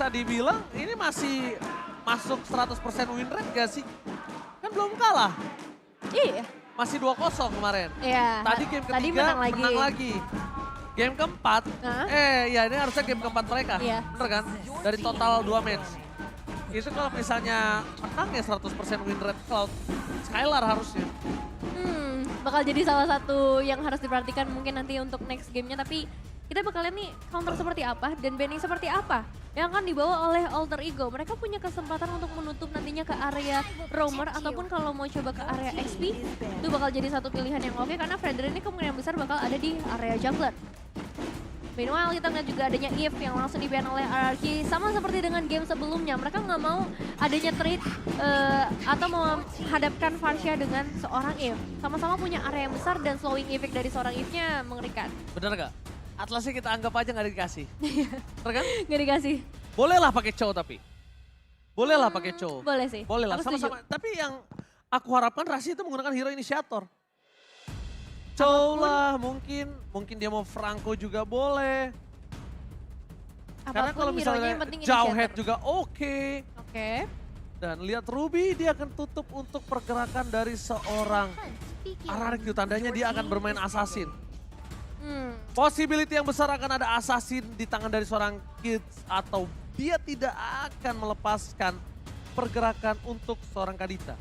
bisa dibilang ini masih masuk 100% win rate gak sih? Kan belum kalah. Iya. Masih 2-0 kemarin. Iya. Tadi game Tadi ketiga menang lagi. Game keempat, ya ini harusnya game keempat mereka. Iya. Bener kan? Dari total 2 match. Itu kalau misalnya menang ya 100% win rate Cloud. Skylar harusnya. Bakal jadi salah satu yang harus diperhatikan mungkin nanti untuk next gamenya. Tapi kita bakal lihat nih counter seperti apa dan banning seperti apa yang akan dibawa oleh Alter Ego. Mereka punya kesempatan untuk menutup nantinya ke area roamer ataupun kalau mau coba ke area XP itu bakal jadi satu pilihan yang oke karena Fredrin ini kemungkinan besar bakal ada di area jungler. Meanwhile kita ngeliat juga adanya Eve yang langsung di-ban oleh RRQ. Sama seperti dengan game sebelumnya, mereka nggak mau adanya trade atau menghadapkan Varsha dengan seorang Eve. Sama-sama punya area yang besar dan slowing effect dari seorang Eve-nya mengerikan. Bener gak? Atlasnya kita anggap aja gak dikasih. Bener kan? Nggak dikasih. Boleh lah pakai Chow tapi. Boleh lah pakai Chow. Boleh sih. Boleh lah, Aku setuju. sama-sama. Tapi yang aku harapkan Rasi itu menggunakan hero inisiator. Chow lah mungkin dia mau Franco juga boleh. Karena kalau misalnya Jauhead juga oke. Oke. Dan lihat Ruby dia akan tutup untuk pergerakan dari seorang RRQ. Tandanya dia akan bermain assassin. Possibility yang besar akan ada assassin di tangan dari seorang Kids. Atau dia tidak akan melepaskan pergerakan untuk seorang Kadita.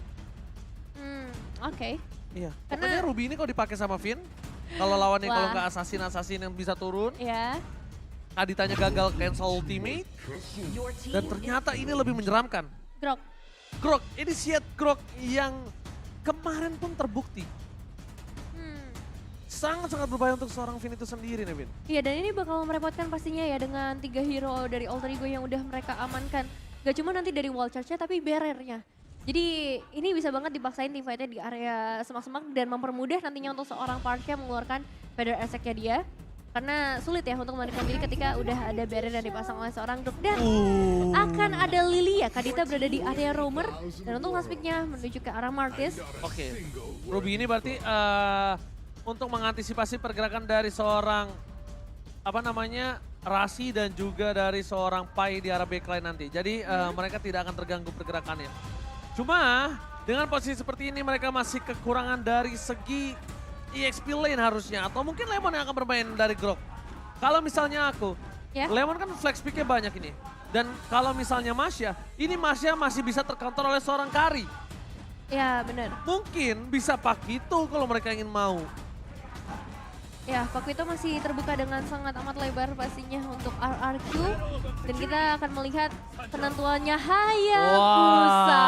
Oke. Iya, Karena- pokoknya Ruby ini kalau dipakai sama Finn, kalau lawannya kalau nggak assassin yang bisa turun, Ya. Kaditanya gagal cancel ultimate, dan ternyata ini lebih menyeramkan. Grok. Grok, initiate Grok yang kemarin pun terbukti. Sangat-sangat berbahaya untuk seorang Finn itu sendiri nih, Vin. Iya dan ini bakal merepotkan pastinya ya dengan 3 hero dari Alter Ego yang udah mereka amankan. Gak cuma nanti dari wall charge-nya tapi barrier-nya. Jadi ini bisa banget dipaksain team fight-nya di area semak-semak dan mempermudah nantinya untuk seorang Varsha mengeluarkan Feather Attack-nya dia. Karena sulit ya untuk melarikan diri ketika udah ada barrier yang dipasang oleh seorang Grok. Dan akan ada Lilia, Kadita berada di area roamer. Dan untuk last pick-nya menuju ke arah Martis. Oke, Ruby ini berarti untuk mengantisipasi pergerakan dari seorang Rasi dan juga dari seorang Pai di arah backline nanti. Jadi mereka tidak akan terganggu pergerakannya. Cuma dengan posisi seperti ini mereka masih kekurangan dari segi EXP lane harusnya. Atau mungkin Lemon yang akan bermain dari Grok. Kalau misalnya aku, Lemon kan flex pick-nya banyak ini. Dan kalau misalnya Masya, ini Masya masih bisa tercounter oleh seorang Kari. Ya benar. Mungkin bisa Pakito kalau mereka ingin mau. Ya, Paku itu masih terbuka dengan sangat amat lebar pastinya untuk RRQ. Dan kita akan melihat penentuannya Hayabusa.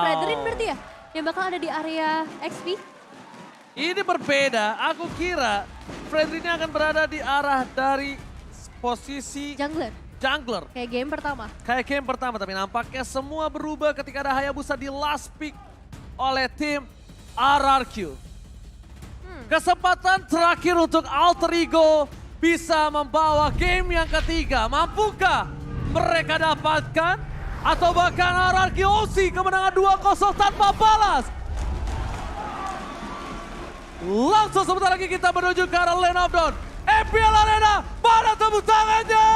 Fredrin berarti ya yang bakal ada di area XP. Ini berbeda, aku kira Fredrin akan berada di arah dari posisi jungler. Kayak game pertama. Kayak game pertama, tapi nampaknya semua berubah ketika ada Hayabusa di last pick oleh tim RRQ. Kesempatan terakhir untuk Alter Ego bisa membawa game yang ketiga. Mampukah mereka dapatkan? Atau bahkan RRQ OC kemenangan 2-0 tanpa balas. Langsung sebentar lagi kita menuju ke arah Lane of Dawn. EPL Arena, mana tepuk tangannya?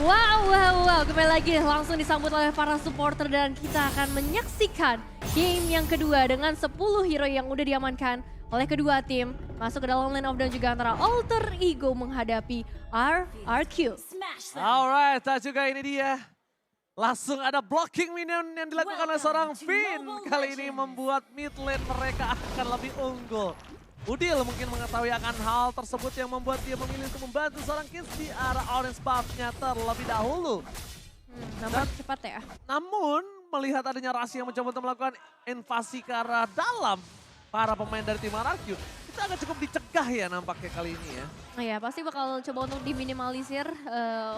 Wow. Kembali lagi langsung disambut oleh para supporter dan kita akan menyaksikan game yang kedua dengan 10 hero yang udah diamankan oleh kedua tim. Masuk ke dalam Lane of Dawn juga antara Alter Ego menghadapi RRQ. Alright, juga ini dia. Langsung ada blocking minion yang dilakukan oleh seorang Finn. Kali ini membuat mid lane mereka akan lebih unggul. Udil mungkin mengetahui akan hal tersebut yang membuat dia memilih untuk membantu seorang Kids di arah orange buff-nya terlebih dahulu. Namun cepat ya. Namun melihat adanya Rasi yang mencoba untuk melakukan invasi ke arah dalam para pemain dari tim RRQ, itu agak cukup dicegah ya nampaknya kali ini ya. Nah ya pasti bakal coba untuk diminimalisir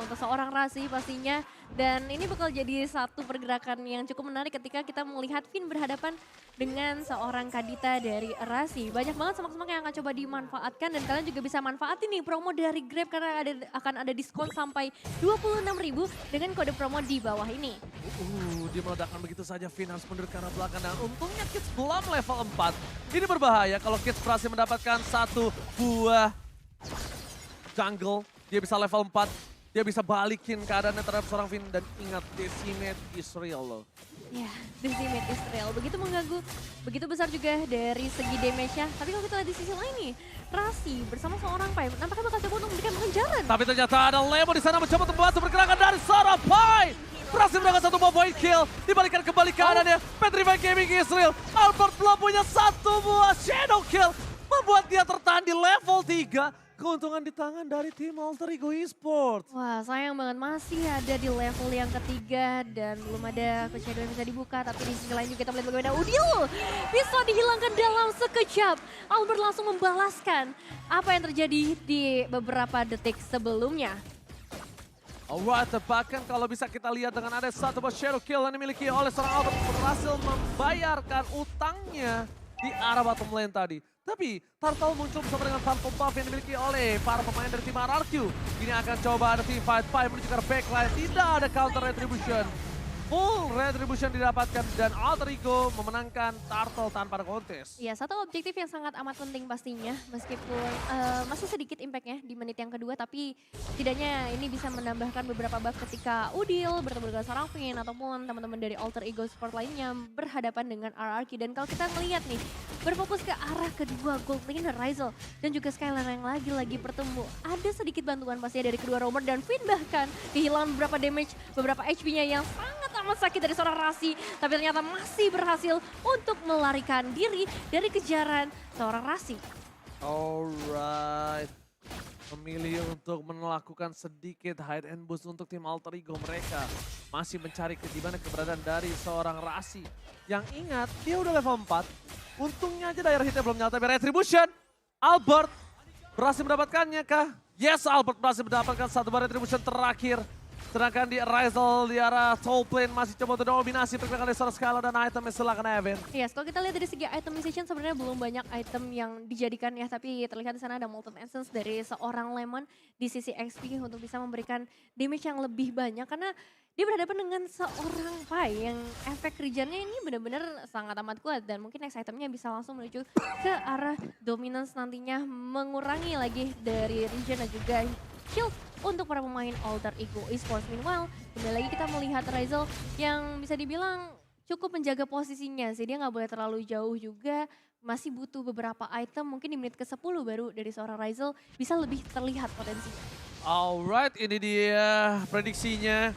untuk seorang Rasi pastinya. Dan ini bakal jadi satu pergerakan yang cukup menarik ketika kita melihat Finn berhadapan dengan seorang Kadita dari Rasi. Banyak banget semak-semak yang akan coba dimanfaatkan dan kalian juga bisa manfaatin nih promo dari Grab karena akan ada diskon sampai 26.000 dengan kode promo di bawah ini. Dia meledakkan begitu saja, Finn harus mundur ke arah belakang dan untungnya Kids belum level 4. Ini berbahaya kalau Kids berhasil mendapatkan satu buah jungle dia bisa level 4, dia bisa balikin keadaannya terhadap seorang Finn. Dan ingat, Decimate is real loh. Ya, Decimate is real. Begitu mengganggu, begitu besar juga dari segi damage-nya. Tapi kalau kita lihat di sisi lain nih, Rasi bersama seorang Pai nampaknya bakal coba untuk memberikan pengejaran. Tapi ternyata ada Lemon di sana mencoba untuk membantu pergerakan dari seorang Pai. Berhasil mendapatkan satu buah point kill. Dibalikan kembali keadaannya. Petrify Gaming Israel. Albert belum punya satu buah shadow kill. Membuat dia tertahan di level 3. Keuntungan di tangan dari tim Alter Ego Esports. Wah, sayang banget masih ada di level yang ketiga dan belum ada Coach Shadow yang bisa dibuka. Tapi di sisi lain juga kita melihat bagaimana Udil bisa dihilangkan dalam sekejap. Albert langsung membalaskan apa yang terjadi di beberapa detik sebelumnya. Alright, bahkan kalau bisa kita lihat dengan ada satu buah shadow kill yang dimiliki oleh seorang Albert berhasil membayarkan utangnya di arah bottom lane tadi. Tapi Turtle muncul bersama dengan Phantom Buff yang dimiliki oleh para pemain dari tim RRQ. Ini akan coba ada team fight, Pai menuju ke backline, tidak ada counter retribution. Full retribution didapatkan dan Alter Ego memenangkan Turtle tanpa ada kontes. Ya, satu objektif yang sangat amat penting pastinya. Meskipun masih sedikit impactnya di menit yang kedua, tapi setidaknya ini bisa menambahkan beberapa buff ketika Udil bertemu dengan seorang Finn ataupun teman-teman dari Alter Ego Sport lainnya berhadapan dengan RRQ. Dan kalau kita melihat nih, berfokus ke arah kedua gold laner Ryzel dan juga Skylar yang lagi-lagi bertemu. Ada sedikit bantuan pastinya dari kedua roamer dan Finn bahkan kehilangan beberapa damage, beberapa HP-nya yang sangat amat sakit dari seorang Rasi. Tapi ternyata masih berhasil untuk melarikan diri dari kejaran seorang Rasi. Alright. Memilih untuk melakukan sedikit hide and boost untuk tim Alter Ego mereka. Masih mencari di mana keberadaan dari seorang Rasi. Yang ingat, dia udah level 4. Untungnya aja daerah hitnya belum nyata. Tapi Retribution, Albert berhasil mendapatkannya kah? Yes, Albert berhasil mendapatkan satu bar Retribution terakhir. Sedangkan di Ryzel di arah top lane masih coba untuk dominasi pergerakan dari seorang Skylar dan itemnya silakan Evan. Yes, kalau kita lihat dari segi itemization sebenarnya belum banyak item yang dijadikan ya, tapi terlihat di sana ada Molten Essence dari seorang Lemon di sisi XP untuk bisa memberikan damage yang lebih banyak karena dia berhadapan dengan seorang Pai yang efek regennya ini benar-benar sangat amat kuat dan mungkin next itemnya bisa langsung menuju ke arah dominance nantinya mengurangi lagi dari regen dan juga shield untuk para pemain Alter Ego Esports. Meanwhile, kembali lagi kita melihat Ryzel yang bisa dibilang cukup menjaga posisinya sih. Dia nggak boleh terlalu jauh juga, masih butuh beberapa item. Mungkin di menit ke-10 baru dari seorang Ryzel bisa lebih terlihat potensinya. Alright, ini dia prediksinya.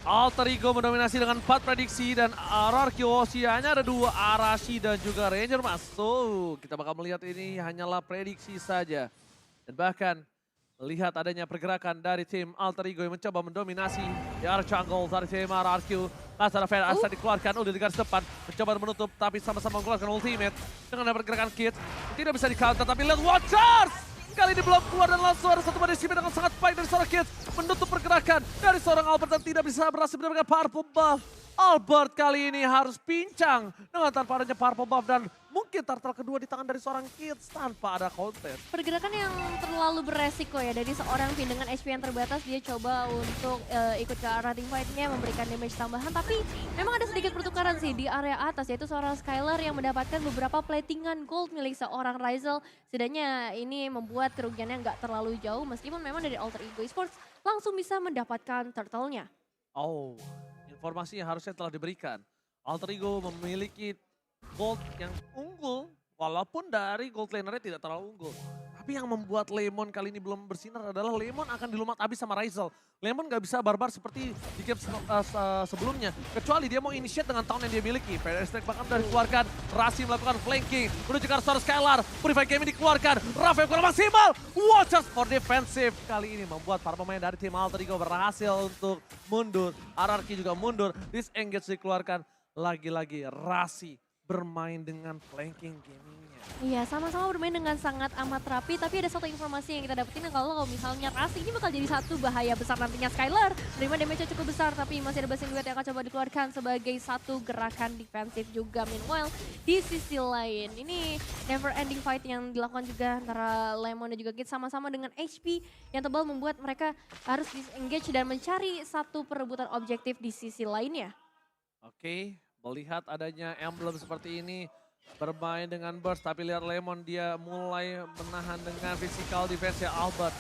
Alter Ego mendominasi dengan 4 prediksi dan RRQ hanya ada 2 Arashi dan juga Ranger masuk. Kita bakal melihat ini hanyalah prediksi saja. Dan bahkan melihat adanya pergerakan dari tim Alter Ego yang mencoba mendominasi di arah jungle dari tim RRQ. Kasar Fair asal dikeluarkan, udah di garis depan. Mencoba menutup tapi sama-sama mengeluarkan ultimate. Dengan ada pergerakan Kid, tidak bisa di counter tapi lihat Watchers! Kali ini belum keluar dan langsung ada satu badai dengan sangat baik dari seorang Kid. Menutup pergerakan dari seorang Albert dan tidak bisa berhasil mendapatkan purple buff. Albert kali ini harus pincang dengan tanpa adanya purple buff dan mungkin turtle kedua di tangan dari seorang Kids tanpa ada konten. Pergerakan yang terlalu beresiko ya dari seorang Finn dengan HP yang terbatas. Dia coba untuk ikut ke arah team fight-nya memberikan damage tambahan. Tapi memang ada sedikit pertukaran sih di area atas yaitu seorang Skylar yang mendapatkan beberapa platingan gold milik seorang Ryzel. Setidaknya ini membuat kerugiannya nggak terlalu jauh meskipun memang dari Alter Ego Esports langsung bisa mendapatkan turtle-nya. Oh, informasi yang harusnya telah diberikan. Alter Ego memiliki gold yang unggul, walaupun dari gold lanernya tidak terlalu unggul. Tapi yang membuat Lemon kali ini belum bersinar adalah Lemon akan dilumat habis sama Ryzel. Lemon gak bisa barbar seperti di game sebelumnya. Kecuali dia mau initiate dengan tahun yang dia miliki. Fire Strike bahkan sudah dikeluarkan. Rasi melakukan flanking. Menuju ke arah Skylar. Purify Game dikeluarkan. Rafael kurang maksimal. Watchers for defensive. Kali ini membuat para pemain dari tim Alter Ego berhasil untuk mundur. RRQ juga mundur. Disengage dikeluarkan. Lagi-lagi Rasi bermain dengan flanking gamingnya. Iya, sama-sama bermain dengan sangat amat rapi, tapi ada satu informasi yang kita dapetin kalau misalnya Rasi ini bakal jadi satu bahaya besar nantinya. Skylar terima damage cukup besar, tapi masih ada Blessing Duet yang akan coba dikeluarkan sebagai satu gerakan defensif juga. Meanwhile, di sisi lain, ini never ending fight yang dilakukan juga antara Lemon dan juga Kid sama-sama dengan HP yang tebal membuat mereka harus disengage dan mencari satu perebutan objektif di sisi lainnya. Oke, melihat adanya emblem seperti ini, bermain dengan burst, tapi lihat Lemon dia mulai menahan dengan physical defense ya Albert.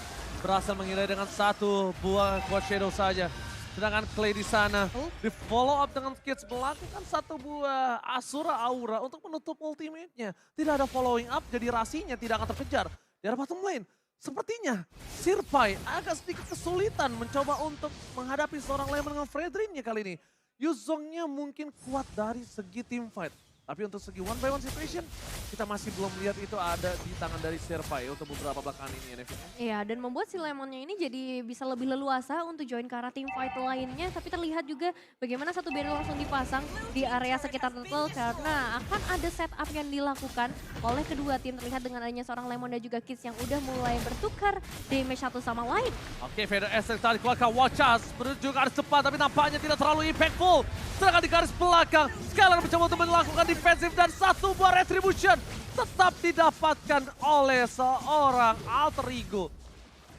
berhasil menghindari dengan satu buah quad shadow saja. Sedangkan Clay di sana di follow up dengan Kids melakukan satu buah Asura Aura untuk menutup ultimate-nya. Tidak ada following up, jadi rasinya tidak akan terkejar. Di arah bottom lane, sepertinya Sirpai agak sedikit kesulitan mencoba untuk menghadapi seorang Lemon dengan Fredrin-nya kali ini. Yuzongnya mungkin kuat dari segi team fight. Tapi untuk segi one by one situation, kita masih belum lihat itu ada di tangan dari Sirpai untuk beberapa belakangan ini. Iya, dan membuat si Lemonnya ini jadi bisa lebih leluasa untuk join ke arah team fight lainnya. Tapi terlihat juga bagaimana satu barrier langsung dipasang di area sekitar turtle karena akan ada setup yang dilakukan oleh kedua tim. Terlihat dengan adanya seorang Lemon dan juga Kids yang udah mulai bertukar damage satu sama lain. Oke, Vader Essex tadi keluarkan Watchas menuju ke garis depan tapi nampaknya tidak terlalu impactful. Sedangkan di garis belakang, Skylar mencoba untuk melakukan defensif dan satu buah retribution tetap didapatkan oleh seorang alter ego.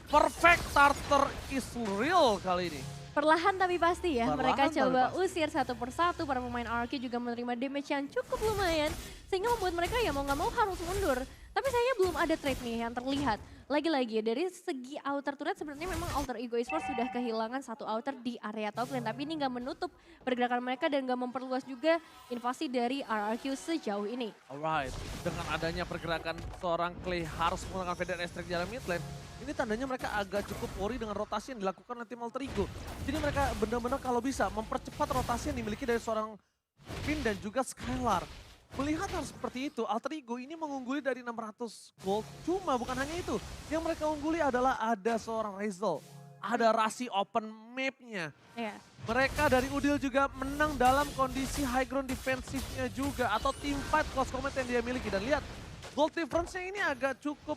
Perfect starter is real kali ini. Perlahan tapi pasti ya, mereka Perlahan coba tapi pasti. usir satu persatu. Para pemain RQ juga menerima damage yang cukup lumayan. Sehingga membuat mereka ya mau nggak mau harus mundur. Tapi sayangnya belum ada trade nih yang terlihat. Lagi-lagi dari segi outer turret sebenarnya memang Alter Ego Esports sudah kehilangan satu outer di area top lane. Tapi ini nggak menutup pergerakan mereka dan nggak memperluas juga invasi dari RRQ sejauh ini. Alright, dengan adanya pergerakan seorang Clay harus menggunakan Vader Essex di dalam mid lane, ini tandanya mereka agak cukup worry dengan rotasi yang dilakukan oleh tim Alter Ego. Jadi mereka benar-benar kalau bisa mempercepat rotasi yang dimiliki dari seorang Finn dan juga Skylar. Melihat hal seperti itu, Alter Ego ini mengungguli dari 600 gold. Cuma bukan hanya itu, yang mereka ungguli adalah ada seorang Razel. Ada rasi open map-nya. Ya. Mereka dari Udil juga menang dalam kondisi high ground defensifnya juga. Atau team fight close combat yang dia miliki. Dan lihat, gold difference-nya ini agak cukup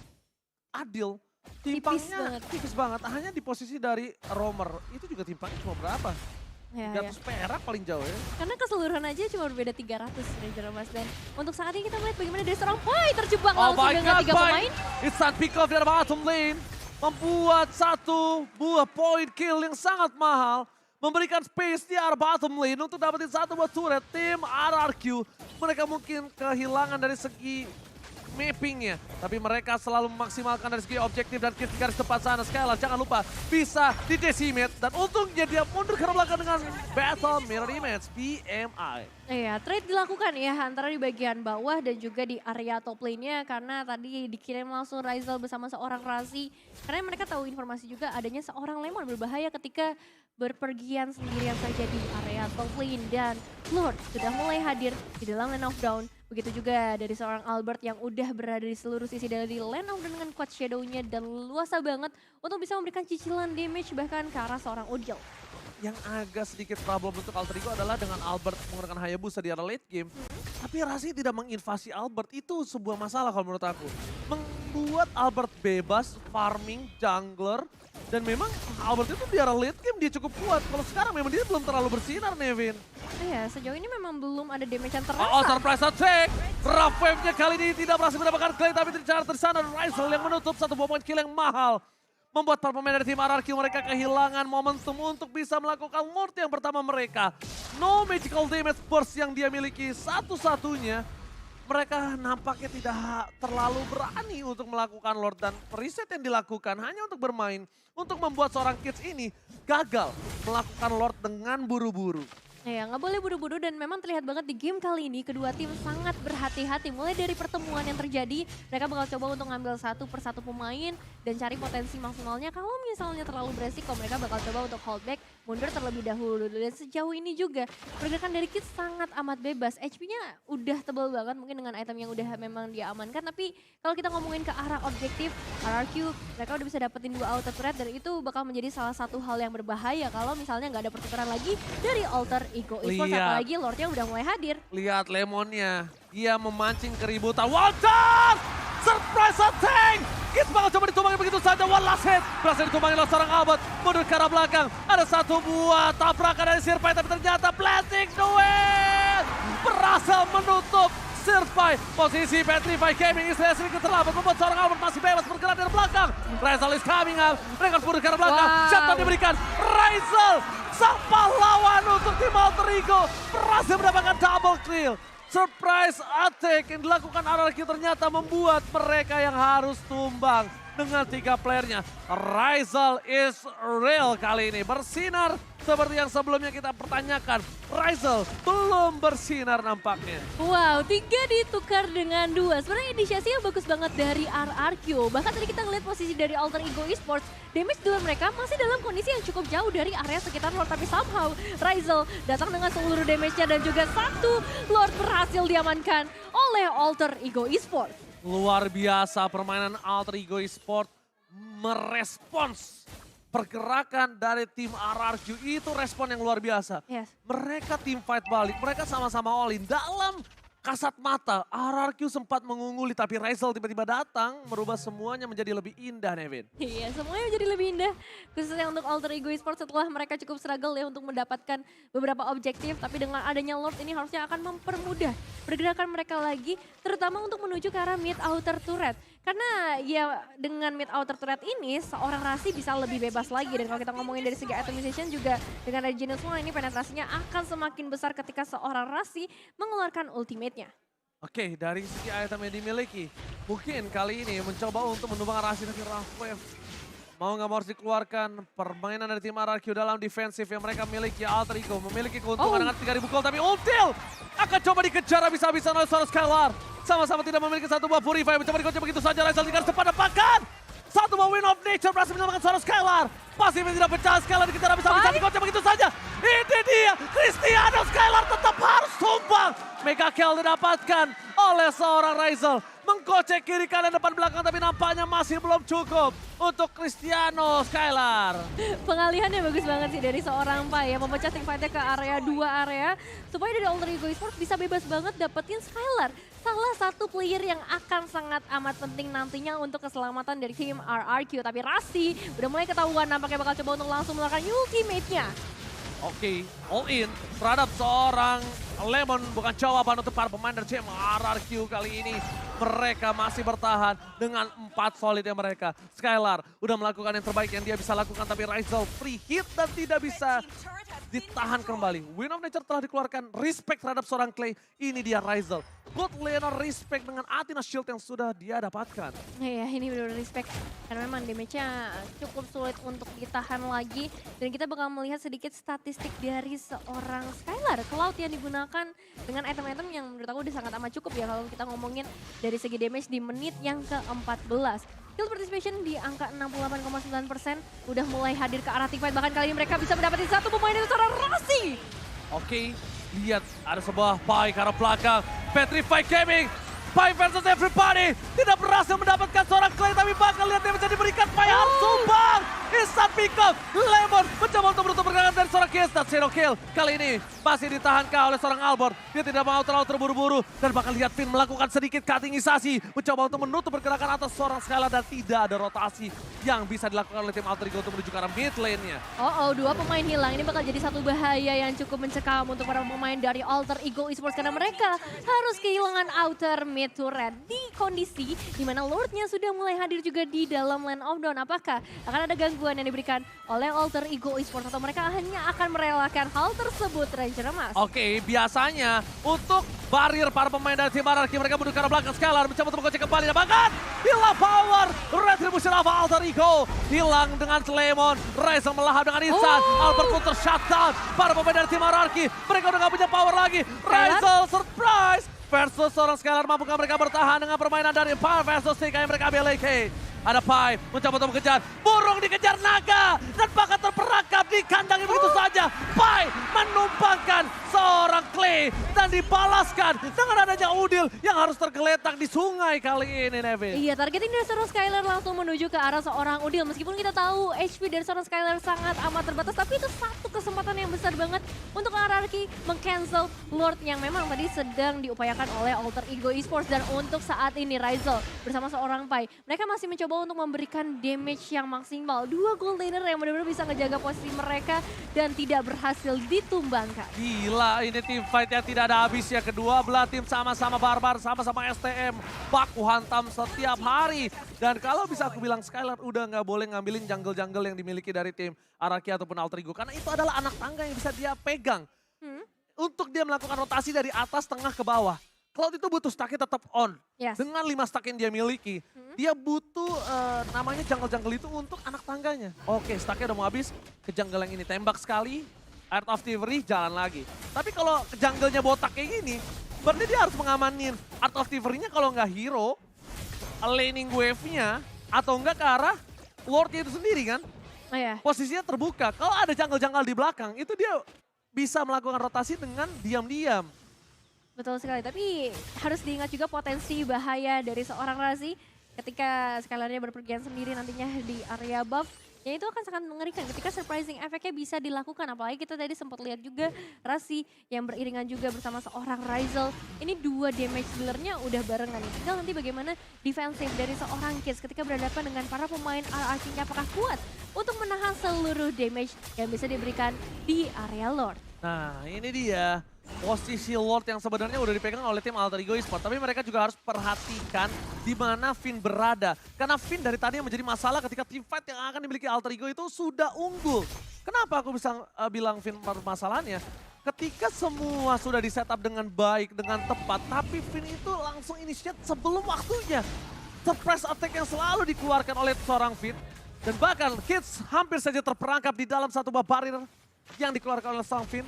adil. Timpangnya tipis banget. Hanya di posisi dari Romer. Itu juga timpangnya cuma berapa? Ya, 300 perak paling jauh ya. Karena keseluruhan aja cuma berbeda 300 Ranger Mas. Dan untuk saat ini kita melihat bagaimana dari seorang Pai terjebak langsung dengan 3 pemain. Instant pick off dari bottom lane. Membuat satu buah point kill yang sangat mahal. Memberikan space di arah bottom lane untuk dapetin satu buah turret. Tim RRQ, mereka mungkin kehilangan dari segi mappingnya. Tapi mereka selalu memaksimalkan dari segi objektif dan kill di garis depan sana. Skylar jangan lupa bisa di decimate. Dan untungnya dia mundur ke belakang dengan battle mirror image BMI. Iya, trade dilakukan ya antara di bagian bawah dan juga di area top lane-nya. Karena tadi dikirim langsung Razel bersama seorang Razi. Karena mereka tahu informasi juga adanya seorang Lemon berbahaya ketika berpergian sendirian saja di area top lane. Dan Lord sudah mulai hadir di dalam lane of down. Begitu juga dari seorang Albert yang udah berada di seluruh sisi dari lane of down dengan quad shadow-nya. Dan luasa banget untuk bisa memberikan cicilan damage bahkan ke arah seorang Udil. Yang agak sedikit problem untuk Alter Ego adalah dengan Albert menggunakan Hayabusa di arah late game. Tapi Rasi tidak menginvasi Albert, itu sebuah masalah kalau menurut aku. Membuat Albert bebas, farming, jungler. Dan memang Albert itu di arah late game dia cukup kuat. Kalau sekarang memang dia belum terlalu bersinar, Nevin. Iya, sejauh ini memang belum ada damage yang terasa. Oh, surprise attack! Rough wave-nya kali ini tidak berhasil mendapatkan Clay, tapi tercatat di sana Razel yang menutup satu buah point kill yang mahal. Membuat para pemain dari tim RRQ mereka kehilangan momentum untuk bisa melakukan Lord yang pertama mereka. No magical damage burst yang dia miliki satu-satunya. Mereka nampaknya tidak terlalu berani untuk melakukan Lord. Dan reset yang dilakukan hanya untuk bermain. Untuk membuat seorang Kids ini gagal melakukan Lord dengan buru-buru. Ya, nggak boleh buru-buru dan memang terlihat banget di game kali ini kedua tim sangat berhati-hati. Mulai dari pertemuan yang terjadi, mereka bakal coba untuk ngambil satu persatu pemain dan cari potensi maksimalnya. Kalau misalnya terlalu beresiko, mereka bakal coba untuk hold back, mundur terlebih dahulu. Dan sejauh ini juga pergerakan dari Kids sangat amat bebas. HP-nya udah tebal banget mungkin dengan item yang udah memang dia amankan. Tapi kalau kita ngomongin ke arah objektif, RRQ mereka udah bisa dapetin 2 auto turret dan itu bakal menjadi salah satu hal yang berbahaya kalau misalnya nggak ada pertukaran lagi dari Alter Ego Esports, apalagi Lordnya udah mulai hadir. Lihat Lemonnya, dia memancing keributan. Walter! Surprise attack! Kids bakal coba ditumbangi begitu saja. One last hit. Berhasil ditumbangi oleh seorang Albert. Mundur ke arah belakang. Ada satu buah tabrakan dari Sirpai, tapi ternyata planting the way. Berhasil menutup Sirpai. Posisi Petrify Gaming istilah sedikit terlambat. Membuat seorang Albert masih bebas bergerak dari belakang. Razel is coming up. Mereka mundur ke arah belakang. Shutdown diberikan. Razel, sang pahlawan untuk tim Alter Ego, berhasil mendapatkan double kill. Surprise attack yang dilakukan RRQ ternyata membuat mereka yang harus tumbang. dengan 3 playernya. Rizal is real kali ini, bersinar seperti yang sebelumnya kita pertanyakan. Rizal belum bersinar nampaknya. Wow, 3 ditukar dengan 2. Sebenarnya inisiasinya bagus banget dari RRQ. Bahkan tadi kita ngeliat posisi dari Alter Ego Esports. Damage duel mereka masih dalam kondisi yang cukup jauh dari area sekitar Lord. Tapi somehow Rizal datang dengan seluruh damage-nya dan juga 1 Lord berhasil diamankan oleh Alter Ego Esports. Luar biasa permainan Alter Ego Esports merespons pergerakan dari tim RRQ, itu respon yang luar biasa. Yes. Mereka tim fight balik, mereka sama-sama all in. Dalam kasat mata, RRQ sempat mengunguli tapi Rizal tiba-tiba datang merubah semuanya menjadi lebih indah, Nevin. Iya, semuanya menjadi lebih indah. Khususnya untuk Alter Ego Esports setelah mereka cukup struggle ya untuk mendapatkan beberapa objektif. Tapi dengan adanya Lord ini harusnya akan mempermudah pergerakan mereka lagi. Terutama untuk menuju ke arah mid outer turret. Karena ya dengan mid outer turret ini seorang Rasi bisa lebih bebas lagi. Dan kalau kita ngomongin dari segi itemization juga dengan ada Genius One ini penetrasinya akan semakin besar ketika seorang Rasi mengeluarkan ultimate-nya. Oke, dari segi item yang dimiliki, mungkin kali ini mencoba untuk menumbang Rasi tapi Rafwave mau nggak mau harus dikeluarkan. Permainan dari tim RRQ dalam defensif yang mereka miliki. Alter Ego memiliki keuntungan dengan 3000 gold tapi ultil akan coba dikejar habis-habisan oleh seorang Skylar. Sama-sama tidak memiliki satu buah Purify, mencoba dikocok begitu saja. Rizal di garis depan depankan. Satu buah Win of Nature berhasil menyelamatkan seorang Skylar. Pasifnya tidak pecah, Skylar dikejar habis-habisan, dikocok begitu saja. Ini dia, Cristiano. Skylar tetap harus tumbang. Mega kill didapatkan oleh seorang Rizal. Mengkocek kiri kanan depan belakang tapi nampaknya masih belum cukup untuk Cristiano Skylar. Pengalihannya bagus banget sih dari seorang Pai ya, memecah team fight-nya ke area 2 area supaya dari Alter Ego Esports bisa bebas banget dapetin Skylar. Salah satu player yang akan sangat amat penting nantinya untuk keselamatan dari tim RRQ. Tapi Rasi udah mulai ketahuan nampaknya bakal coba untuk langsung melakukan ultimate-nya. Oke, all in terhadap seorang Lemon, bukan jawaban untuk para pemain dari tim RRQ kali ini. Mereka masih bertahan dengan 4 solidnya mereka. Skylar udah melakukan yang terbaik yang dia bisa lakukan tapi Rizal free hit dan tidak bisa ditahan kembali. Win of Nature telah dikeluarkan, respect terhadap seorang Clay. Ini dia Rizal. Good laner respect dengan Athena Shield yang sudah dia dapatkan. Iya, ini benar-benar respect. Karena memang damage-nya cukup sulit untuk ditahan lagi. Dan kita bakal melihat sedikit statistik dari seorang Skylar. Cloud yang digunakan dengan item-item yang menurut aku udah sangat amat cukup ya. Kalau kita ngomongin dari segi damage di menit yang ke-14. Kill participation di angka 68,9%. Udah mulai hadir ke arah teamfight. Bahkan kali ini mereka bisa mendapatkan satu pemain dari seorang Rasi. Oke, lihat ada sebuah Pai ke arah belakang. Petrify Gaming, Pai versus everybody. Tidak berhasil mendapatkan seorang Clay tapi bakal lihat yang bisa diberikan. Pai harus sumbang. Instant pick up. Lemon mencoba untuk menutup pergerakan dari seorang Kiestat. Zero kill. Kali ini masih ditahankah oleh seorang Albert. Dia tidak mau terlalu terburu-buru. Dan bakal lihat Finn melakukan sedikit cuttingisasi. Mencoba untuk menutup pergerakan atas seorang Skylar. Dan tidak ada rotasi yang bisa dilakukan oleh tim Alter Ego untuk menuju ke arah mid lane-nya. Oh, 2 pemain hilang. Ini bakal jadi satu bahaya yang cukup mencekam untuk para pemain dari Alter Ego Esports. Karena mereka harus kehilangan outer mid turret. Di kondisi dimana Lord-nya sudah mulai hadir juga di dalam Land of Dawn. Apakah akan ada gangguan yang diberikan oleh Alter Ego Esports? Atau mereka hanya akan merelakan hal tersebut, Ranger Emas? Oke, biasanya untuk barir para pemain dari tim RRQ mereka menuju ke arah belakang. Skylar mencoba untuk mengocek kembali. Dan bahkan hilang power. Retribution of Alter Ego hilang dengan Lemon. Rizal melahap dengan instan. Albert pun tershutdown. Para pemain dari tim RRQ mereka udah gak punya power lagi. Rizal surprise versus seorang Skylar. Mampukah mereka bertahan dengan permainan dari Pai versus TK yang mereka miliki? Ada Pai mencoba untuk mengejar. Burung dikejar naga. Dan bahkan terperangkap di kandang begitu saja. Pai menumpangkan seorang Clay. Dan dibalaskan dengan adanya Udil yang harus tergeletak di sungai kali ini, Nevin. Iya, targeting dari seorang Skylar langsung menuju ke arah seorang Udil. Meskipun kita tahu HP dari seorang Skylar sangat amat terbatas. Tapi itu satu kesempatan yang besar banget untuk RRQ meng-cancel Lord yang memang tadi sedang diupayakan oleh Alter Ego Esports. Dan untuk saat ini Rizal bersama seorang Pai, mereka masih mencoba untuk memberikan damage yang maksimal. 2 gold laner yang benar-benar bisa ngejaga posisi mereka dan tidak berhasil ditumbangkan. Gila, ini tim fight yang tidak ada habisnya. Kedua belah tim sama-sama barbar, sama-sama STM. Baku hantam setiap hari. Dan kalau bisa aku bilang Skylar udah nggak boleh ngambilin jungle-jungle yang dimiliki dari tim RRQ ataupun Alter Ego. Karena itu adalah anak tangga yang bisa dia pegang. Untuk dia melakukan rotasi dari atas tengah ke bawah. Cloud itu butuh stacknya tetap on. Yes. Dengan 5 stack yang dia miliki, dia butuh namanya jungle-jungle itu untuk anak tangganya. Oke, stacknya udah mau habis, ke jungle yang ini tembak sekali, Art of Thievery jalan lagi. Tapi kalau ke jungle-nya botak kayak gini, berarti dia harus mengamanin Art of Thievery-nya kalau nggak hero, laning wave-nya, atau enggak ke arah Lord-nya itu sendiri kan. Oh ya. Posisinya terbuka, kalau ada jungle-jungle di belakang, itu dia bisa melakukan rotasi dengan diam-diam. Betul sekali, tapi harus diingat juga potensi bahaya dari seorang Razi ketika Skylar-nya berpergian sendiri nantinya di area buff. Ya itu akan sangat mengerikan ketika surprising efeknya bisa dilakukan. Apalagi kita tadi sempat lihat juga Razi yang beriringan juga bersama seorang Ryzel. Ini 2 damage dealer-nya udah barengan nih. Tinggal nanti bagaimana defensif dari seorang Kids ketika berhadapan dengan para pemain RRQ-nya apakah kuat untuk menahan seluruh damage yang bisa diberikan di area Lord. Nah ini dia posisi Lord yang sebenarnya udah dipegang oleh tim Alter Ego Esports. Tapi mereka juga harus perhatikan di mana Finn berada. Karena Finn dari tadi yang menjadi masalah ketika team fight yang akan dimiliki Alter Ego itu sudah unggul. Kenapa aku bisa bilang Finn permasalahannya? Ketika semua sudah di setup dengan baik, dengan tepat. Tapi Finn itu langsung initiate sebelum waktunya. Surprise attack yang selalu dikeluarkan oleh seorang Finn. Dan bahkan Kids hampir saja terperangkap di dalam satu buah barrier yang dikeluarkan oleh sang Finn.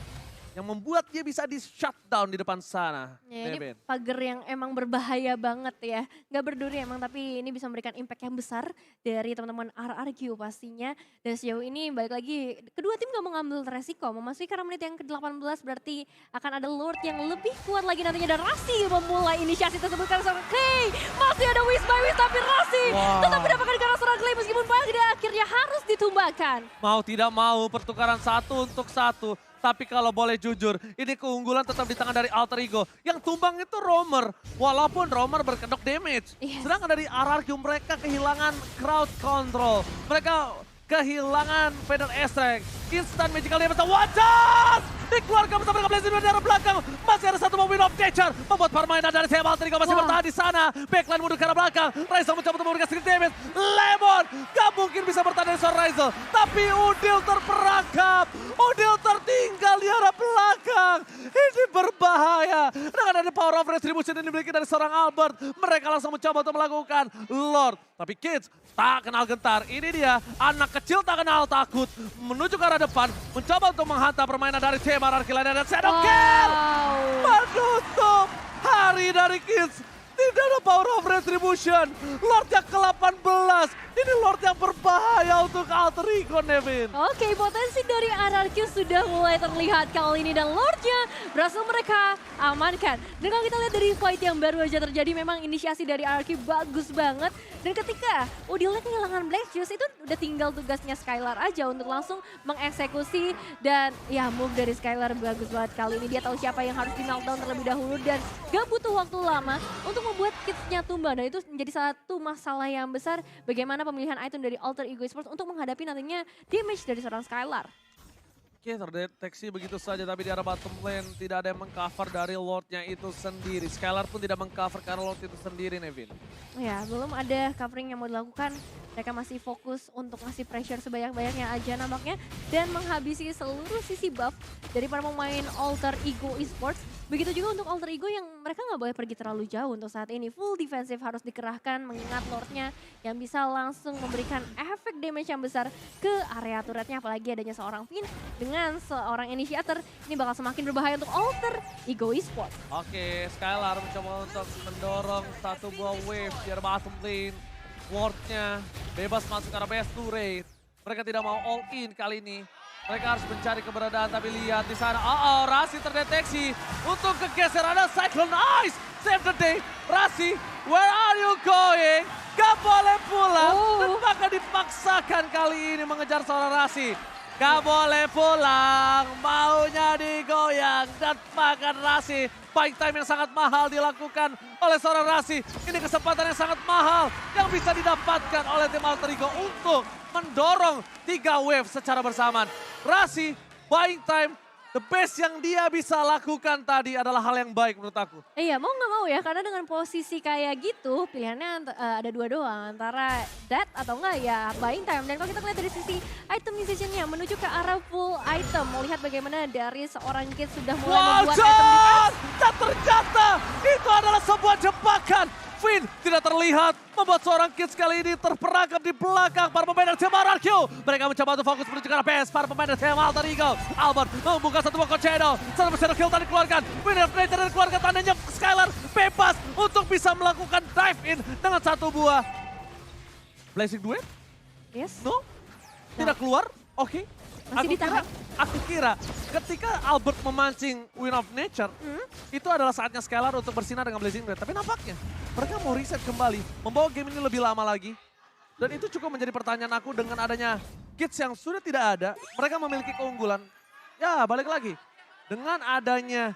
Yang membuat dia bisa di shutdown di depan sana. Ya, ini pagar yang emang berbahaya banget ya. Nggak berduri emang, tapi ini bisa memberikan impact yang besar dari teman-teman RRQ pastinya. Dan sejauh ini balik lagi, kedua tim gak mengambil resiko. Memasuki karena menit yang ke-18 berarti akan ada Lord yang lebih kuat lagi nantinya. Dan Rasi memulai inisiasi tersebut karena seorang Clay. Masih ada Wish by Wish, tapi Rasi tetap mendapatkan karena seorang Clay meskipun pada akhirnya harus ditumbangkan. Mau tidak mau pertukaran 1 untuk 1. Tapi kalau boleh jujur, ini keunggulan tetap di tangan dari Alter Ego. Yang tumbang itu Roamer, walaupun Roamer berkedok damage. Yes. Sedangkan dari RRQ mereka kehilangan crowd control. Mereka kehilangan Feather Extract. Instant magical damage, wajah! Dikeluarkan bersama dengan Blazing dari arah belakang. Masih ada satu mobil of nature. Membuat permainan dari Sam Alter Ego masih bertahan di sana. Backline mundur ke arah belakang. Ryzel mencoba untuk memberikan sedikit damage. Lemon gak mungkin bisa bertahan dari seorang Ryzel. Tapi Udil terperangkap. Udil tertinggal di arah belakang. Ini berbahaya. Dengan ada power of retribution yang dimiliki dari seorang Albert. Mereka langsung mencoba untuk melakukan Lord. Tapi Kids tak kenal gentar. Ini dia anak kecil tak kenal takut. Menuju ke arah depan. Mencoba untuk menghantam permainan dari tim RRQ dan Shadow Kill. Menutup hari dari Kids. Tidak ada power of retribution. Lord yang ke-18. Ini Lord yang berbahaya untuk Alter Ego, Nevin. Oke, potensi dari RRQ sudah mulai terlihat kali ini. Dan Lordnya berhasil mereka amankan. Dan kalau kita lihat dari fight yang baru aja terjadi, memang inisiasi dari RRQ bagus banget. Dan ketika Udilnya kehilangan Black Juice, itu udah tinggal tugasnya Skylar aja untuk langsung mengeksekusi. Dan ya move dari Skylar bagus banget kali ini. Dia tahu siapa yang harus di knockdown terlebih dahulu. Dan gak butuh waktu lama untuk membuat Kids-nya tumbang. Dan itu menjadi satu masalah yang besar bagaimana pemilihan item dari Alter Ego Esports untuk menghadapi nantinya damage dari seorang Skylar. Oke, terdeteksi begitu saja, tapi di arah bottom lane tidak ada yang mengcover dari Lord-nya itu sendiri. Skylar pun tidak mengcover karena Lord itu sendiri, Nevin. Ya, belum ada covering yang mau dilakukan. Mereka masih fokus untuk ngasih pressure sebanyak-banyaknya aja nampaknya. Dan menghabisi seluruh sisi buff dari para pemain Alter Ego Esports. Begitu juga untuk Alter Ego yang mereka nggak boleh pergi terlalu jauh untuk saat ini. Full defensive harus dikerahkan mengingat Lord-nya yang bisa langsung memberikan efek damage yang besar ke area turretnya. Apalagi adanya seorang Finn dengan seorang initiator. Ini bakal semakin berbahaya untuk Alter Ego Esports. Oke, Skylar mencoba untuk mendorong satu buah wave di arah bottom lane. Lord-nya bebas masuk ke arah best turret. Mereka tidak mau all in kali ini. Mereka harus mencari keberadaan, tapi lihat di sana. Rasi terdeteksi untuk kegeser. Ada Cyclone Ice. Save the day. Rasi, where are you going? Gak boleh pulang. Dan bahkan dipaksakan kali ini mengejar seorang Rasi. Gak boleh pulang. Maunya digoyang. Dan bahkan Rasi. Buying time yang sangat mahal dilakukan oleh seorang Rasi. Ini kesempatan yang sangat mahal yang bisa didapatkan oleh tim Alter Ego untuk mendorong 3 wave secara bersamaan. Rasi, buying time The best yang dia bisa lakukan tadi adalah hal yang baik menurut aku. Iya, mau nggak mau ya, karena dengan posisi kayak gitu, pilihannya ada dua doang, antara that atau enggak ya buying time. Dan kalau kita lihat dari sisi item decision-nya, menuju ke arah full item, mau lihat bagaimana dari seorang Kid sudah mulai membuat item defense. Dan ternyata itu adalah sebuah jebakan. Finn tidak terlihat, membuat seorang Kid kali ini terperangkap di belakang para pemain dari tim RRQ. Mereka mencoba untuk fokus menuju ke arah base, para pemain dari tim Alter Ego. Albert membuka satu buah Shadow, satu Shadow kill tadi dikeluarkan. Winner of Nature dan keluarga tandanya Skylar bebas untuk bisa melakukan dive in dengan satu buah. Blazing Duet? Yes. No? Tidak keluar? Oke. Masih ditahan. Aku kira ketika Albert memancing Win of Nature, itu adalah saatnya Skylar untuk bersinar dengan Blazing Blade. Tapi nampaknya mereka mau reset kembali, membawa game ini lebih lama lagi. Dan itu cukup menjadi pertanyaan aku dengan adanya Kids yang sudah tidak ada, mereka memiliki keunggulan. Ya balik lagi, dengan adanya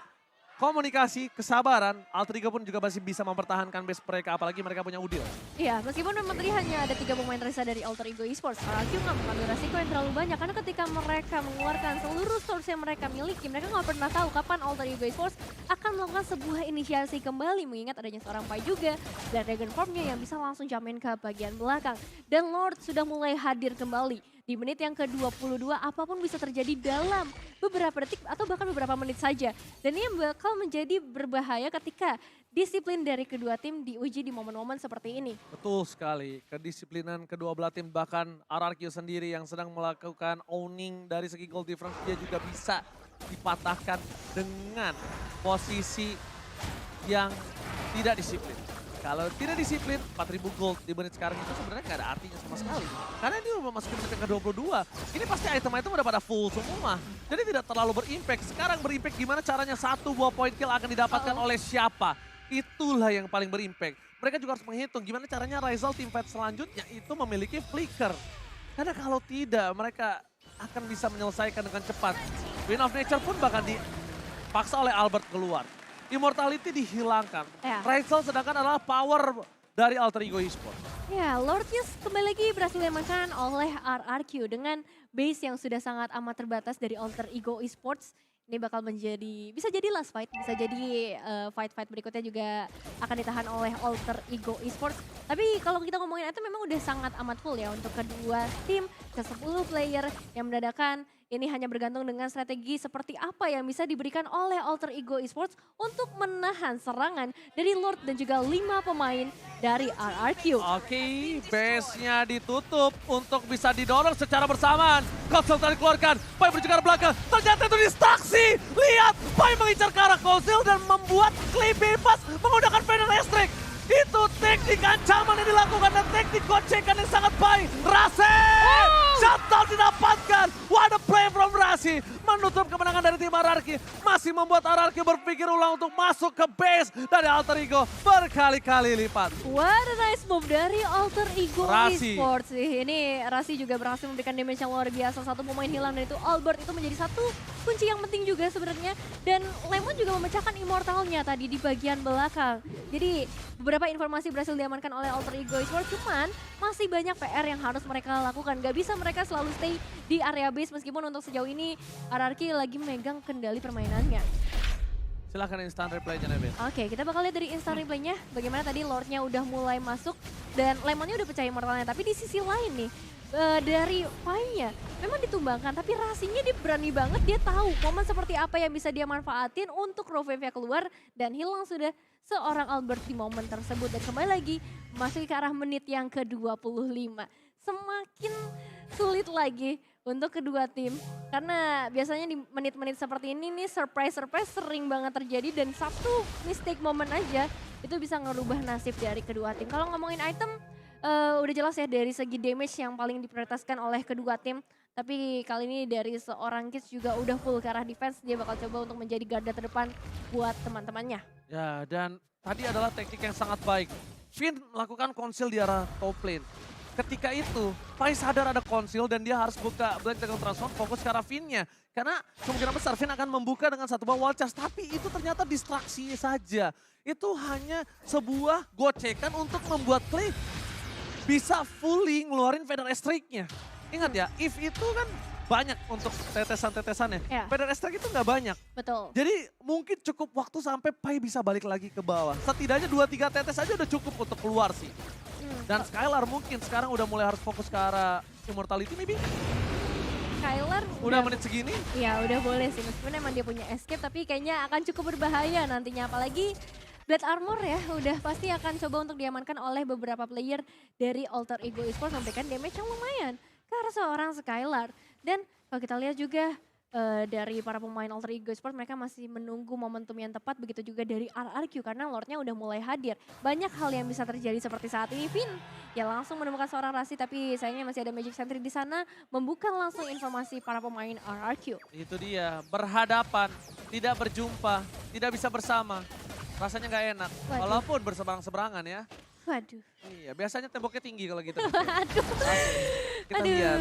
komunikasi, kesabaran, Alter Ego pun juga masih bisa mempertahankan base mereka, apalagi mereka punya Udil. Iya, meskipun memang tadi hanya ada 3 pemain tersisa dari Alter Ego Esports, RRQ nggak mengambil resiko yang terlalu banyak karena ketika mereka mengeluarkan seluruh source yang mereka miliki, mereka nggak pernah tahu kapan Alter Ego Esports akan melakukan sebuah inisiasi kembali, mengingat adanya seorang Pai juga dan Dragon Formnya yang bisa langsung jamin ke bagian belakang. Dan Lord sudah mulai hadir kembali. Di menit yang ke-22 apapun bisa terjadi dalam beberapa detik atau bahkan beberapa menit saja. Dan ini bakal menjadi berbahaya ketika disiplin dari kedua tim diuji di momen-momen seperti ini. Betul sekali, kedisiplinan kedua belah tim, bahkan RRQ sendiri yang sedang melakukan owning dari segi goal difference, dia juga bisa dipatahkan dengan posisi yang tidak disiplin. Kalau tidak disiplin, 4.000 gold di menit sekarang itu sebenarnya nggak ada artinya sama sekali. Karena ini udah masukin menit yang ke-22. Ini pasti item-item udah pada full semua. Jadi tidak terlalu berimpact. Sekarang berimpact gimana caranya satu buah point kill akan didapatkan oleh siapa. Itulah yang paling berimpact. Mereka juga harus menghitung gimana caranya Rizal team fight selanjutnya itu memiliki flicker. Karena kalau tidak, mereka akan bisa menyelesaikan dengan cepat. Win of Nature pun bahkan dipaksa oleh Albert keluar. Immortality dihilangkan. Ya. Rizal sedangkan adalah power dari Alter Ego Esports. Ya, Lordnya kembali lagi berhasil diamankan oleh RRQ dengan base yang sudah sangat amat terbatas dari Alter Ego Esports. Ini bakal menjadi, bisa jadi last fight, bisa jadi fight-fight berikutnya juga akan ditahan oleh Alter Ego Esports. Tapi kalau kita ngomongin itu memang udah sangat amat full ya untuk kedua tim, ke 10 player yang mendadakan. Ini hanya bergantung dengan strategi seperti apa yang bisa diberikan oleh Alter Ego Esports untuk menahan serangan dari Lord dan juga 5 pemain dari RRQ. Oke, base-nya ditutup untuk bisa didorong secara bersamaan. Konsil tadi dikeluarkan, Pai menuju ke arah belakang. Ternyata itu distraksi. Lihat, Pai mengincar ke arah Konsil dan membuat Clay bebas menggunakan panel listrik. Itu teknik ancaman yang dilakukan dan teknik gocekan yang sangat baik. Rasi! Shutdown didapatkan. What a play from Rasi. Menutup kemenangan dari tim RRQ. Masih membuat RRQ berpikir ulang untuk masuk ke base dari Alter Ego berkali-kali lipat. What a nice move dari Alter Ego Rasi. Esports. Ini Rasi juga berhasil memberikan damage yang luar biasa. Satu pemain hilang dan itu Albert itu menjadi satu kunci yang penting juga sebenarnya. Dan Lemon juga memecahkan immortalnya tadi di bagian belakang. Jadi beberapa informasi berhasil diamankan oleh Alter Ego Esports, cuman masih banyak PR yang harus mereka lakukan. Gak bisa mereka selalu stay di area base meskipun untuk sejauh ini RRQ lagi megang kendali permainannya. Silahkan instant replay-nya, Nevin. Oke, kita bakal lihat dari instant replay-nya bagaimana tadi Lord-nya udah mulai masuk dan Lemonnya udah pecah immortalnya. Tapi di sisi lain nih, dari Pai-nya memang ditumbangkan, tapi Rasinya dia berani banget, dia tahu momen seperti apa yang bisa dia manfaatin untuk Rovevia keluar dan hilang sudah seorang Albert di momen tersebut. Dan kembali lagi masuk ke arah menit yang ke-25. Semakin sulit lagi untuk kedua tim karena biasanya di menit-menit seperti ini nih surprise sering banget terjadi dan satu mistake moment aja itu bisa ngerubah nasib dari kedua tim. Kalau ngomongin item udah jelas ya dari segi damage yang paling diprioritaskan oleh kedua tim. Tapi kali ini dari seorang Kids juga udah full ke arah defense, dia bakal coba untuk menjadi garda terdepan buat teman-temannya. Ya, dan tadi adalah teknik yang sangat baik. Finn melakukan konsil di arah top lane. Ketika itu, Pai sadar ada konsil dan dia harus buka Black Dragon Transform fokus ke arah Finn-nya. Karena kemungkinan besar Finn akan membuka dengan satu buah wall charge, tapi itu ternyata distraksi saja. Itu hanya sebuah gocekan untuk membuat Clay bisa fully ngeluarin Feather Strike-nya. Ingat ya, if itu kan banyak untuk tetesan-tetesannya. Ya. Pedal Strike itu nggak banyak. Betul. Jadi mungkin cukup waktu sampai Pai bisa balik lagi ke bawah. Setidaknya 2-3 tetes aja udah cukup untuk keluar sih. Dan Skylar mungkin sekarang udah mulai harus fokus ke arah Immortality maybe. Skylar Udah menit segini. ya udah boleh sih, meskipun emang dia punya escape tapi kayaknya akan cukup berbahaya nantinya. Apalagi Blade Armor ya udah pasti akan coba untuk diamankan oleh beberapa player dari Alter Ego Esports, memberikan damage yang lumayan ke arah seorang Skylar. Dan kalau kita lihat juga dari para pemain Alter Ego Esports, mereka masih menunggu momentum yang tepat, begitu juga dari RRQ karena Lordnya udah mulai hadir. Banyak hal yang bisa terjadi seperti saat ini, Vin ya langsung menemukan seorang Rasi, tapi sayangnya masih ada Magic Sentry di sana, membuka langsung informasi para pemain RRQ. Itu dia, berhadapan, tidak berjumpa, tidak bisa bersama. Rasanya nggak enak, Waduh. walaupun berseberang-seberangan ya. Waduh. Iya, biasanya temboknya tinggi kalau gitu. Aduh. Kita Aduh. lihat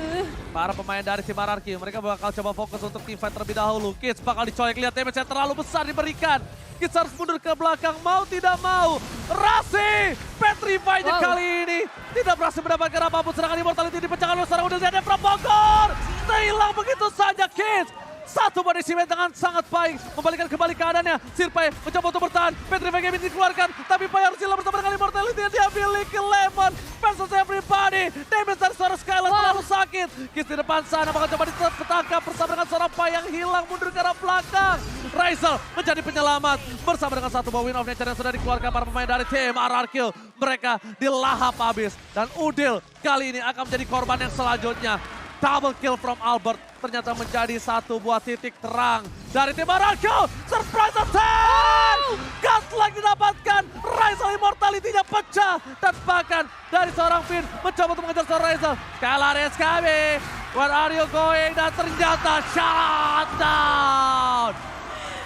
para pemain dari tim RRQ, mereka bakal coba fokus untuk team fight terlebih dahulu. Kids bakal dicoyek, lihat damage yang terlalu besar diberikan. Kids harus mundur ke belakang, mau tidak mau. Rasi, Petrify-nya kali ini tidak berhasil mendapatkan apapun. Serangan Immortality dipecahkan oleh seorang udah dari Efra Bogor. Hilang begitu saja Kids. Satu body cement dengan sangat baik, membalikan kembali keadaannya. Sirpai mencoba untuk bertahan, Petrify Gaming dikeluarkan, tapi Pai harus hilang bersama dengan Immortality yang dia miliki. Lemon versus everybody, damage dari seorang Skylar terlalu sakit. Kiss di depan sana bakal coba ditangkap bersama dengan seorang Pai yang hilang mundur ke arah belakang. Raisel menjadi penyelamat bersama dengan satu buah Win of Nature yang sudah dikeluarkan para pemain dari tim RRQ. Mereka dilahap habis dan Udil kali ini akan menjadi korban yang selanjutnya. Double kill from Albert ternyata menjadi satu buah titik terang dari tim RRQ. Surprise attack! Godlike didapatkan, Raisel Immortality-nya pecah. Dan bahkan dari seorang Finn mencoba untuk mengejar seorang Raisel. Skylar is coming, where are you going? Dan ternyata shutdown.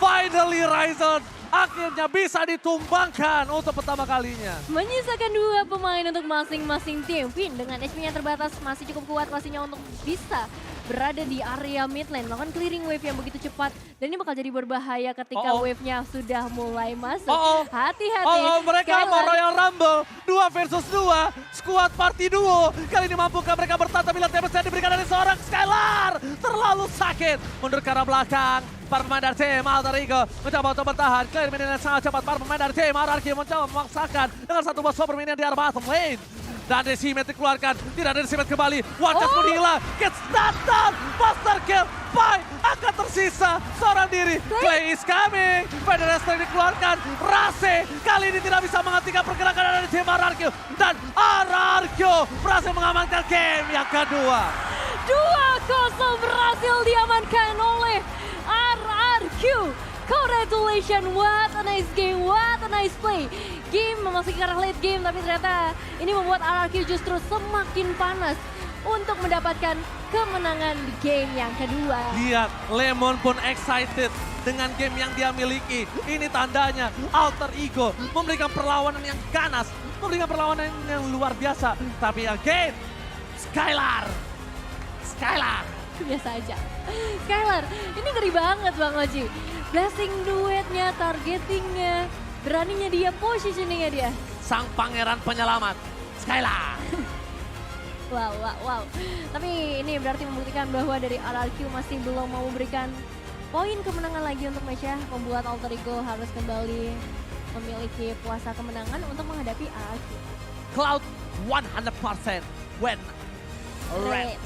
Finally Raisel akhirnya bisa ditumbangkan untuk pertama kalinya. Menyisakan dua pemain untuk masing-masing tim. Vin dengan HP-nya terbatas masih cukup kuat pastinya untuk bisa berada di area mid lane, melakukan clearing wave yang begitu cepat. Dan ini bakal jadi berbahaya ketika wave-nya sudah mulai masuk. Hati-hati. Mereka mau Royal Rumble 2 versus 2, squad party duo. Kali ini mampukah mereka bertahan, tapi lihat damage yang diberikan dari seorang Skylar. Terlalu sakit, mundur ke arah belakang. Para pemain dari tim Alter Ego mencoba untuk bertahan. Clear minion yang sangat cepat. Para pemain dari tim RRQ mencoba memaksakan dengan satu buah super minion di arah bottom lane. Dan Decimet dikeluarkan, tidak ada Decimet kembali. One shot pun hilang, gets down, master kill. Pai akan tersisa seorang diri. Clay is coming, Federer Strike dikeluarkan. Rase kali ini tidak bisa menghentikan pergerakan dari tim RRQ. Dan RRQ berhasil mengamankan game yang kedua. 2-0 berhasil diamankan oleh RRQ. Congratulations, what a nice game, what a nice play. Game memasuki arah late game, tapi ternyata ini membuat RRQ justru semakin panas untuk mendapatkan kemenangan di game yang kedua. Lihat, Lemon pun excited dengan game yang dia miliki. Ini tandanya Alter Ego memberikan perlawanan yang ganas, memberikan perlawanan yang luar biasa. Tapi again, Skylar. Biasa aja. Skylar, ini ngeri banget Bang Oji. Blessing duetnya, targetingnya, beraninya dia, positioningnya dia. Sang pangeran penyelamat, Skylar. Wow. Tapi ini berarti membuktikan bahwa dari RRQ masih belum mau memberikan poin kemenangan lagi untuk match ya. Membuat Alter Ego harus kembali memiliki puasa kemenangan untuk menghadapi RRQ. Cloud 100% win. Red.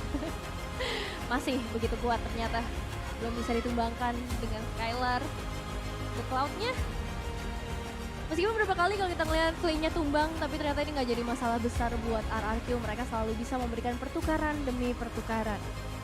Masih begitu kuat ternyata. Belum bisa ditumbangkan dengan Skylar. Untuk Cloud-nya. Meskipun beberapa kali kalau kita ngeliat Clay-nya tumbang, tapi ternyata ini nggak jadi masalah besar buat RRQ. Mereka selalu bisa memberikan pertukaran demi pertukaran.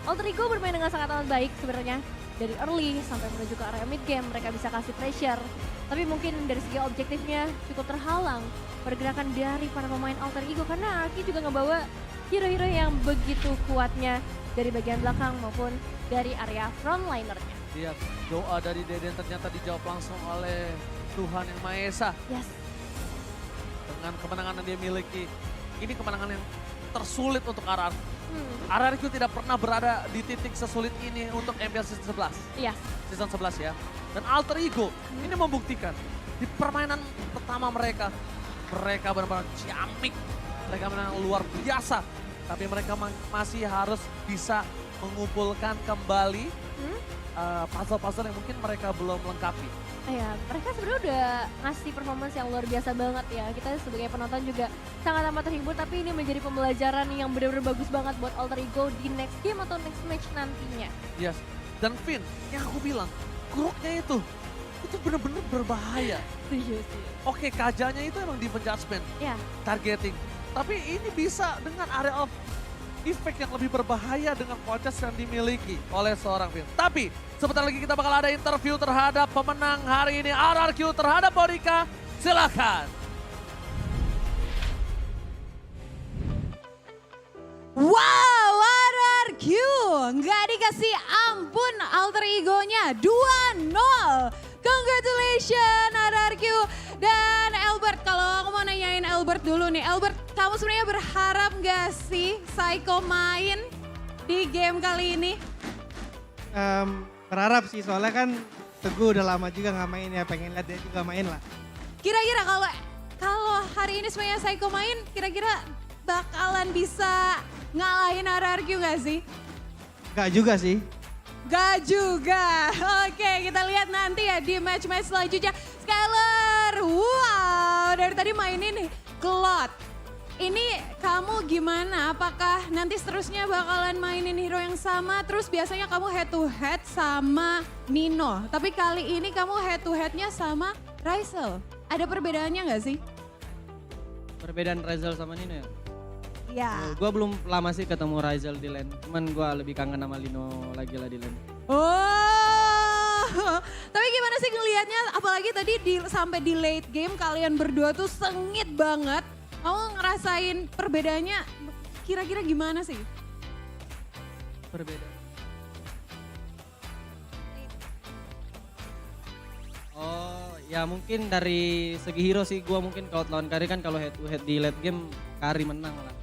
Alter Ego bermain dengan sangat baik sebenarnya. Dari early sampai menuju ke area mid game, mereka bisa kasih pressure. Tapi mungkin dari segi objektifnya cukup terhalang pergerakan dari para pemain Alter Ego. Karena RRQ juga ngebawa hero-hero yang begitu kuatnya dari bagian belakang maupun dari area frontlinernya. Lihat, doa dari Deden ternyata dijawab langsung oleh Tuhan Yang Maha Esa. Yes. Dengan kemenangan yang dia miliki, ini kemenangan yang tersulit untuk RRQ. RRQ tidak pernah berada di titik sesulit ini untuk MPL Season 11. Yes. Season 11 ya. Dan Alter Ego ini membuktikan di permainan pertama mereka benar-benar ciamik. Mereka menang luar biasa. Tapi mereka masih harus bisa mengumpulkan kembali Hmm? puzzle-puzzle yang mungkin mereka belum lengkapi. Ya, mereka sebenarnya udah ngasih performance yang luar biasa banget ya. Kita sebagai penonton juga sangat amat terhibur, tapi ini menjadi pembelajaran yang benar-benar bagus banget buat Alter Ego di next game atau next match nantinya. Yes. Dan Vin, yang aku bilang, Grooknya itu benar-benar berbahaya. Setuju sih. Oke, Kajanya itu emang defense judgment, Ya, targeting. Tapi ini bisa dengan area of effect yang lebih berbahaya dengan coaches yang dimiliki oleh seorang Vin. Tapi sebentar lagi kita bakal ada interview terhadap pemenang hari ini, RRQ terhadap Monica. Silakan. Wow, RRQ nggak dikasih ampun alter egonya 2-0. Congratulations RRQ. Dan Albert, kalau aku mau nanyain Albert dulu nih. Albert, kamu sebenarnya berharap nggak sih Psycho main di game kali ini? Berharap sih, soalnya kan Teguh udah lama juga nggak main ya, pengen lihat dia juga main lah. Kira-kira kalau hari ini sebenarnya Psycho main, kira-kira bakalan bisa ngalahin RRQ nggak sih? Gak juga sih. Gak juga. Oke, kita lihat nanti ya di match-match selanjutnya. Skyler, wow, dari tadi mainin nih. Claude, ini kamu gimana? Apakah nanti seterusnya bakalan mainin hero yang sama? Terus biasanya kamu head to head sama Nino. Tapi kali ini kamu head to headnya sama Raisel. Ada perbedaannya nggak sih? Perbedaan Razel sama Nino ya? Ya. Gue belum lama sih ketemu Razel di lane. Cuman gue lebih kangen sama Lino lagi lah di lane. Oh, tapi gimana sih ngelihatnya? Apalagi tadi sampai di late game kalian berdua tuh sengit banget. Kamu ngerasain perbedaannya kira-kira gimana sih? Perbedaan. Oh ya mungkin dari segi hero sih gue mungkin kalau lawan Kari kan kalau head to head di late game Kari menang lah.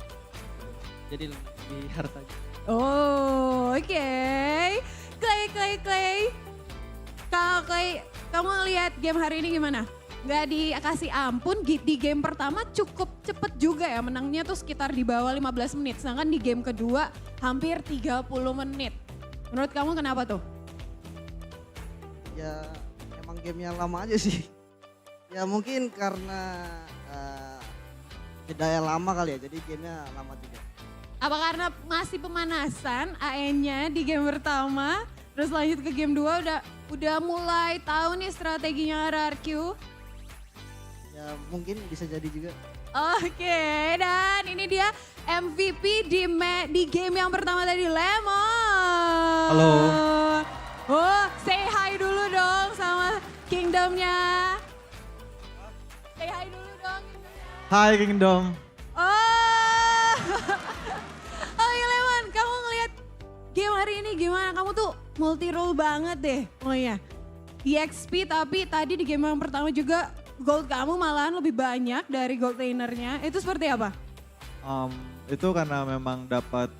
Jadi lebih hard aja. Oh, oke. Clay. Kalau Clay, kamu lihat game hari ini gimana? Gak dikasih ampun, di game pertama cukup cepet juga ya, menangnya tuh sekitar di bawah 15 menit. Sedangkan di game kedua hampir 30 menit. Menurut kamu kenapa tuh? Ya emang gamenya lama aja sih. Ya mungkin karena jeda lama kali ya, jadi gamenya lama juga. Apa karena masih pemanasan AN-nya di game pertama, terus lanjut ke game 2 udah mulai tahu nih strateginya RRQ? Ya mungkin bisa jadi juga. Oke, dan ini dia MVP di game yang pertama tadi, Lemon. Halo. Oh, say hi dulu dong sama Kingdomnya. Say hi dulu dong Kingdomnya. Hai Kingdom. Oh, oke Lemon, kamu ngelihat game hari ini gimana? Kamu tuh multi role banget deh, pokoknya. EXP tapi tadi di game yang pertama juga gold kamu malahan lebih banyak dari gold lainernya. Itu seperti apa? Itu karena memang dapat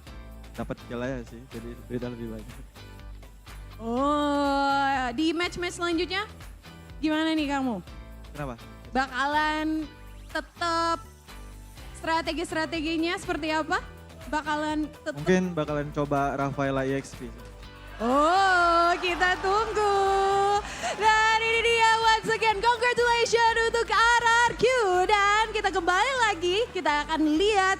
kill aja sih, jadi beda lebih banyak. Oh, di match-match selanjutnya gimana nih kamu? Kenapa? Bakalan tetap strategi-strateginya seperti apa? Bakalan tetap. Mungkin bakalan coba Rafaela EXP. Oh, kita tunggu. Dan ini dia once again congratulations untuk RRQ. Dan kita kembali lagi, kita akan lihat